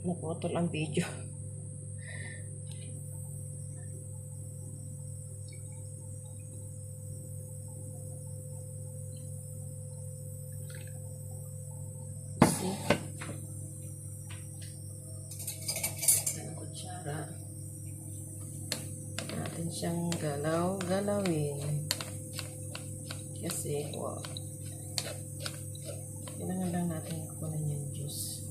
Naputol ang video. See? Ang kutsara. Natin siyang galawin. Kasi, wow. Kailangan lang natin kukunin yung juice.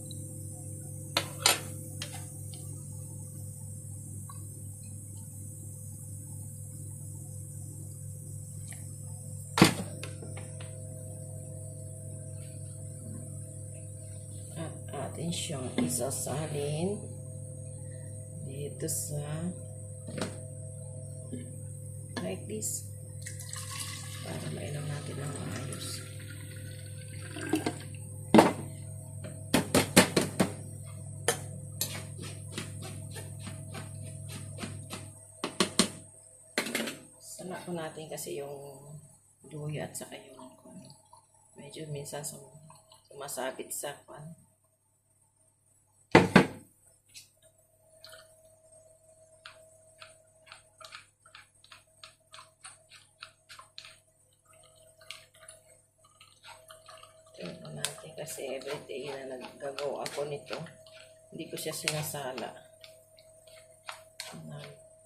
At atin siyang isasalin dito sa like this para mainom natin ng maayos. Sala ko natin kasi yung luya at saka yung medyo minsan sumasabit sa pan. Tingnan natin kasi everyday na naggagawa ako nito. Hindi ko siya sinasala.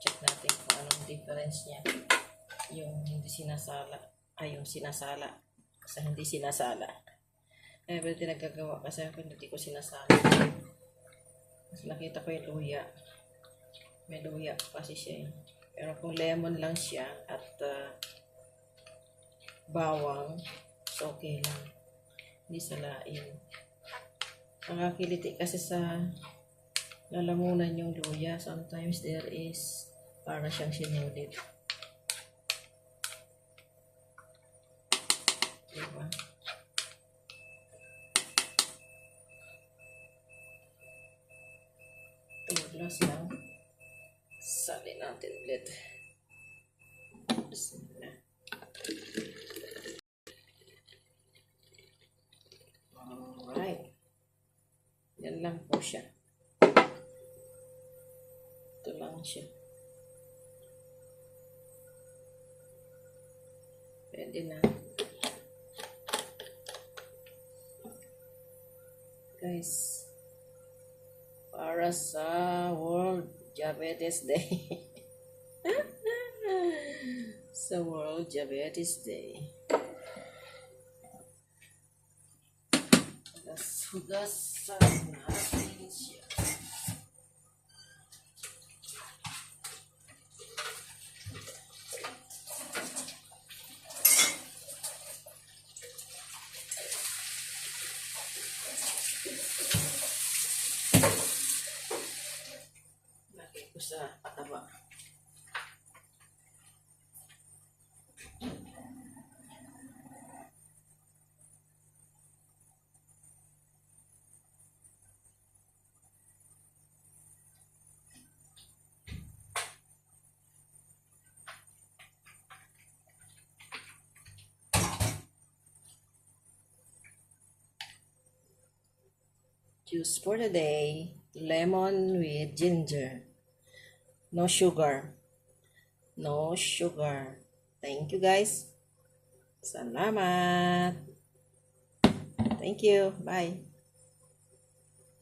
Check natin kung anong difference niya. Yung hindi sinasala, ay yung sinasala sa hindi sinasala. Everyday naggagawa kasi ako hindi ko sinasala. Mas nakita ko yung luya. May luya kasi siya. Pero kung lemon lang siya at bawang, so okay lang. Hindi salain. Nakakiliti kasi sa lalamunan yung luya. Sometimes there is para siyang sinulid. Diba? Tublas lang. Salin natin ulit. Bismillah. Alright. Yan lang po siya. Ito lang siya. Pwede na. Guys, para sa World Diabetes Day. Sa World Diabetes Day. Hugasan natin siya. Lagay ko sa pataba. Juice for the day, lemon with ginger. No sugar. No sugar. Thank you guys. Salamat. Thank you. Bye.